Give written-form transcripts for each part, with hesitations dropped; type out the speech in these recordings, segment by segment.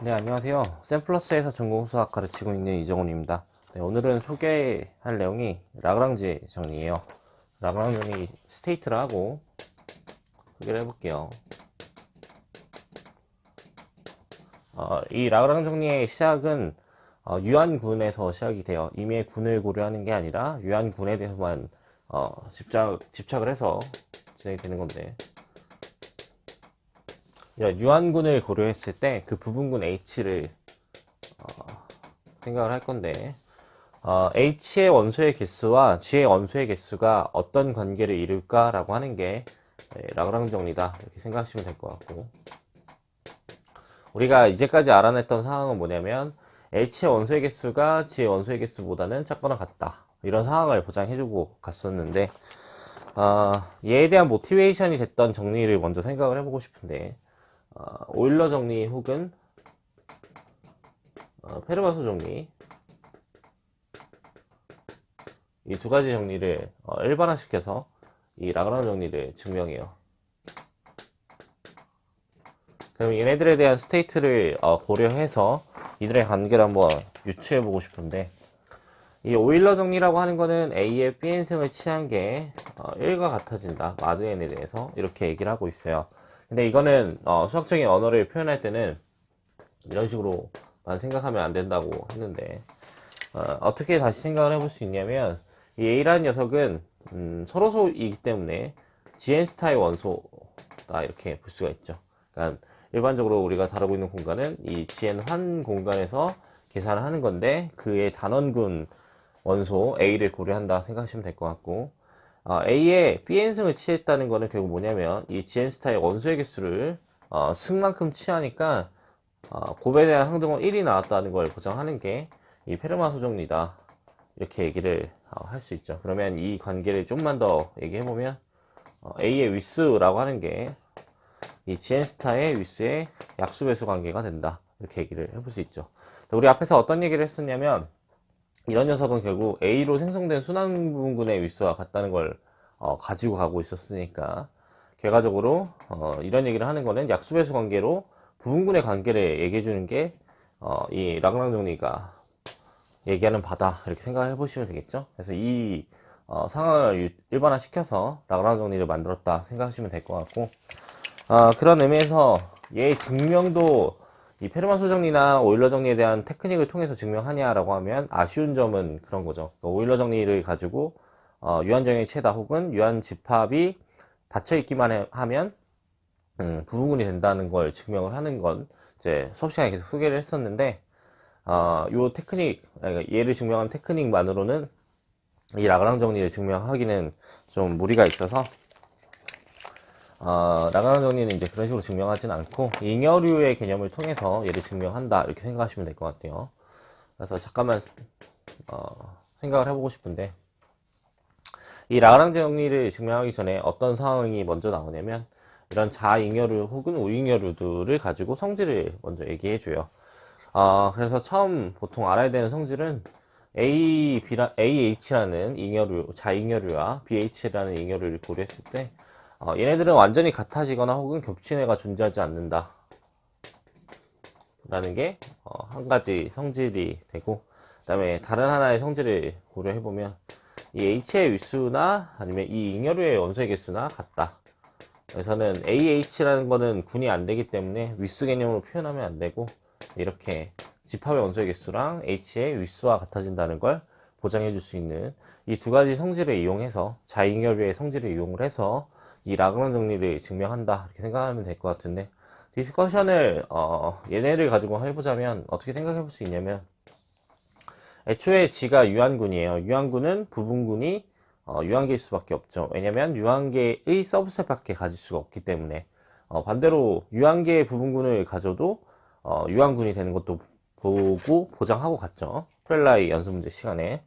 네, 안녕하세요. 샘플러스에서 전공 수학 가르치고 있는 이정훈입니다. 네, 오늘은 소개할 내용이 라그랑지 정리예요. 라그랑지 정리 스테이트를 하고 소개를 해볼게요. 이 라그랑지 정리의 시작은 유한군에서 시작이 돼요. 임의의 군을 고려하는 게 아니라 유한군에 대해서만 집착을 해서 진행이 되는 건데, 유한군을 고려했을 때 그 부분군 H를 생각을 할 건데, H의 원소의 개수와 G의 원소의 개수가 어떤 관계를 이룰까라고 하는 게 라그랑지 정리다, 이렇게 생각하시면 될 것 같고, 우리가 이제까지 알아냈던 상황은 뭐냐면 H의 원소의 개수가 G의 원소의 개수보다는 작거나 같다, 이런 상황을 보장해주고 갔었는데, 얘에 대한 모티베이션이 됐던 정리를 먼저 생각을 해보고 싶은데, 오일러 정리 혹은 페르마소 정리, 이 두 가지 정리를 일반화시켜서 이 라그랑지 정리를 증명해요. 그럼 얘네들에 대한 스테이트를 고려해서 이들의 관계를 한번 유추해보고 싶은데, 이 오일러 정리라고 하는 거는 A의 Bn승을 취한 게 1과 같아진다, 마드 n에 대해서 이렇게 얘기를 하고 있어요. 근데 이거는 수학적인 언어를 표현할 때는 이런 식으로만 생각하면 안 된다고 했는데, 어떻게 다시 생각을 해볼 수 있냐면, 이 A라는 녀석은 서로소이기 때문에 GN 스타의 원소다, 이렇게 볼 수가 있죠. 그러니까 일반적으로 우리가 다루고 있는 공간은 이 GN 환 공간에서 계산을 하는 건데, 그의 단원군 원소 A를 고려한다 생각하시면 될 것 같고, A의 Bn승을 취했다는 거는 결국 뭐냐면 이 GN 스타의 원소의 개수를 승만큼 취하니까 곱에 대한 항등원 1이 나왔다는 걸 보장하는 게 이 페르마 소정리다, 이렇게 얘기를 할 수 있죠. 그러면 이 관계를 좀만 더 얘기해보면 A의 위수라고 하는 게 이 GN스타의 위수의 약수배수 관계가 된다, 이렇게 얘기를 해볼 수 있죠. 우리 앞에서 어떤 얘기를 했었냐면, 이런 녀석은 결국 A로 생성된 순환부분군의 위수와 같다는 걸 가지고 가고 있었으니까, 결과적으로 이런 얘기를 하는 거는 약수배수 관계로 부분군의 관계를 얘기해 주는 게 이 라그랑지 정리가 얘기하는 바다, 이렇게 생각해 보시면 되겠죠. 그래서 이 상황을 일반화 시켜서 라그랑지 정리를 만들었다 생각하시면 될 것 같고, 그런 의미에서 얘의 증명도 이 페르마 소정리나 오일러 정리에 대한 테크닉을 통해서 증명하냐라고 하면 아쉬운 점은 그런 거죠. 그러니까 오일러 정리를 가지고 유한정의 최다 혹은 유한 집합이 닫혀 있기만 하면 부분군이 된다는 걸 증명을 하는 건 이제 수업 시간에 계속 소개를 했었는데, 요 테크닉, 그러니까 얘를 증명한 테크닉만으로는 이 라그랑지 정리를 증명하기는 좀 무리가 있어서, 라그랑지 정리는 이제 그런 식으로 증명하진 않고 잉여류의 개념을 통해서 얘를 증명한다, 이렇게 생각하시면 될 것 같아요. 그래서 잠깐만 생각을 해보고 싶은데, 이 라그랑지 정리를 증명하기 전에 어떤 상황이 먼저 나오냐면, 이런 자잉여류 혹은 우잉여류들을 가지고 성질을 먼저 얘기해줘요. 그래서 처음 보통 알아야 되는 성질은 AH라는 잉여류, 자잉여류와 BH라는 잉여류를 고려했을 때, 얘네들은 완전히 같아지거나 혹은 겹친 애가 존재하지 않는다, 라는 게 한 가지 성질이 되고, 그 다음에 다른 하나의 성질을 고려해보면 이 H의 위수나 아니면 이 잉여류의 원소의 개수나 같다. 그래서는 AH라는 거는 군이 안 되기 때문에 위수 개념으로 표현하면 안 되고, 이렇게 집합의 원소의 개수랑 H의 위수와 같아진다는 걸 보장해 줄 수 있는 이 두 가지 성질을 이용해서, 자잉여류의 성질을 이용을 해서 이 라그랑지 정리를 증명한다, 이렇게 생각하면 될 것 같은데, 디스커션을 얘네를 가지고 해보자면 어떻게 생각해 볼 수 있냐면, 애초에 G가 유한군이에요. 유한군은 부분군이 유한계일 수밖에 없죠. 왜냐면 유한계의 서브셋밖에 가질 수가 없기 때문에. 반대로 유한계의 부분군을 가져도 유한군이 되는 것도 보고 보장하고 갔죠. 프렐라이 연습문제 시간에.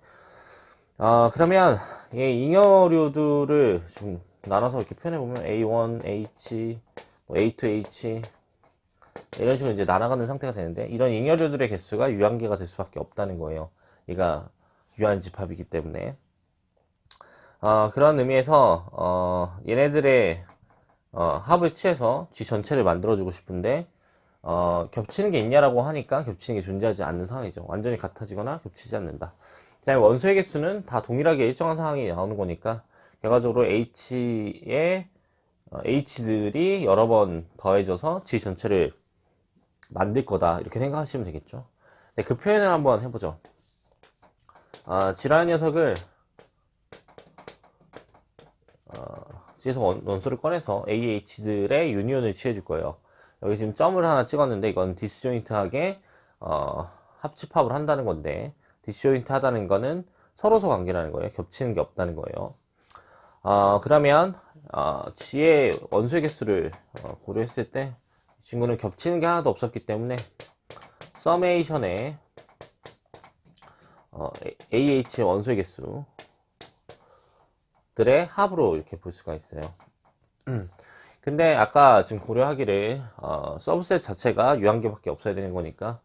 그러면 이 잉여류들을 좀 나눠서 이렇게 표현해보면 A1, H, A2H 이런 식으로 이제 날아가는 상태가 되는데, 이런 잉여류들의 개수가 유한계가 될 수밖에 없다는 거예요. 얘가 유한집합이기 때문에. 그런 의미에서 얘네들의 합을 취해서 G 전체를 만들어주고 싶은데, 겹치는 게 있냐라고 하니까 겹치는 게 존재하지 않는 상황이죠. 완전히 같아지거나 겹치지 않는다. 그 다음에 원소의 개수는 다 동일하게 일정한 상황이 나오는 거니까 결과적으로 H들이 여러 번 더해져서 G 전체를 만들 거다 이렇게 생각하시면 되겠죠. 네, 그 표현을 한번 해보죠. G라는 녀석을 G에서 원소를 꺼내서 AH들의 유니온을 취해줄 거예요. 여기 지금 점을 하나 찍었는데 이건 디스조인트하게 합집합을 한다는 건데, 디스조인트 하다는 거는 서로서 관계라는 거예요. 겹치는 게 없다는 거예요. 그러면 G의 원소의 개수를 고려했을 때 이 친구는 겹치는 게 하나도 없었기 때문에 서메이션의 AH의 원소의 개수들의 합으로 이렇게 볼 수가 있어요. 근데 아까 지금 고려하기를 서브셋 자체가 유한계밖에 없어야 되는 거니까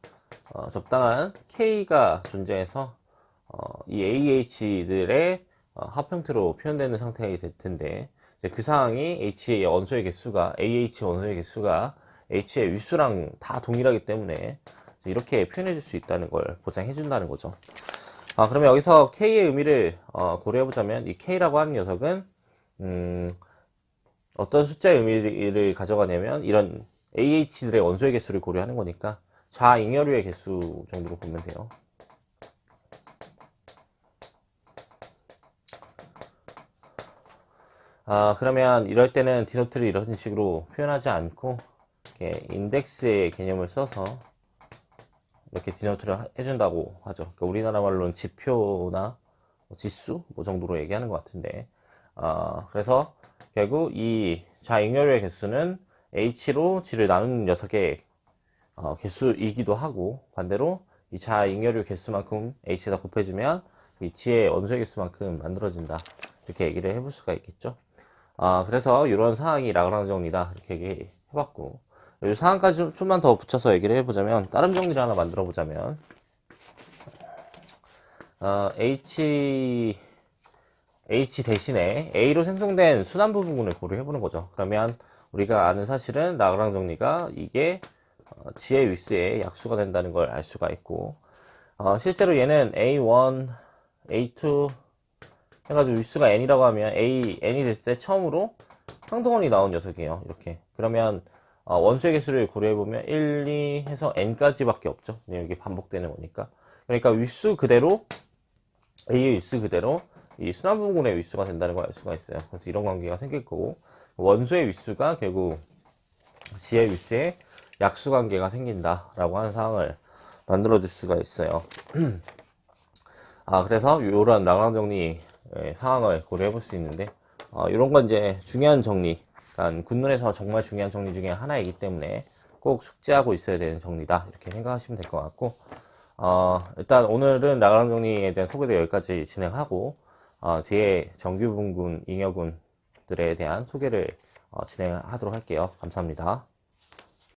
적당한 K가 존재해서 이 AH들의 합 형태로 표현되는 상태가 될 텐데, 그 상황이 H의 원소의 개수가 AH 원소의 개수가 H의 윗수랑 다 동일하기 때문에 이렇게 표현해 줄 수 있다는 걸 보장해 준다는 거죠. 그러면 여기서 K의 의미를 고려해 보자면, 이 K라고 하는 녀석은 어떤 숫자의 의미를 가져가냐면 이런 AH들의 원소의 개수를 고려하는 거니까 좌잉여류의 개수 정도로 보면 돼요. 그러면 이럴 때는 디노트를 이런 식으로 표현하지 않고 이렇게 인덱스의 개념을 써서 이렇게 디노트를 해준다고 하죠. 그러니까 우리나라 말로는 지표나 지수 뭐 정도로 얘기하는 것 같은데, 그래서 결국 이 좌잉여류의 개수는 H로 G를 나누는 녀석의 개수이기도 하고, 반대로 이 좌잉여류 개수만큼 H에다 곱해주면 이 G의 원소의 개수만큼 만들어진다, 이렇게 얘기를 해볼 수가 있겠죠. 그래서 이런 상황이 라그랑지 정리다 이렇게 얘기해봤고, 이 상황까지 좀만 더 붙여서 얘기를 해보자면, 다른 정리를 하나 만들어 보자면, H 대신에 A로 생성된 순환부 부분을 고려해보는 거죠. 그러면 우리가 아는 사실은 라그랑 정리가 이게 G의 윗수의 약수가 된다는 걸 알 수가 있고, 실제로 얘는 A1, A2 해가지고 윗수가 N이라고 하면 N이 됐을 때 처음으로 상등원이 나온 녀석이에요. 이렇게. 그러면 원소의 개수를 고려해보면 1, 2 해서 N까지 밖에 없죠. 이게 반복되는 거니까. 그러니까 윗수 그대로, A의 윗수 그대로 이 순환부분의 윗수가 된다는 걸 알 수가 있어요. 그래서 이런 관계가 생길 거고, 원소의 윗수가 결국 G의 윗수의 약수 관계가 생긴다라고 하는 상황을 만들어줄 수가 있어요. 그래서 이런 라그랑 정리 상황을 고려해 볼 수 있는데, 이런 건 이제 중요한 정리, 그러니까 군문에서 정말 중요한 정리 중에 하나이기 때문에 꼭 숙지하고 있어야 되는 정리다, 이렇게 생각하시면 될 것 같고, 일단 오늘은 라그랑 정리에 대한 소개도 여기까지 진행하고, 뒤에 정규분군, 잉여군들에 대한 소개를 진행하도록 할게요. 감사합니다.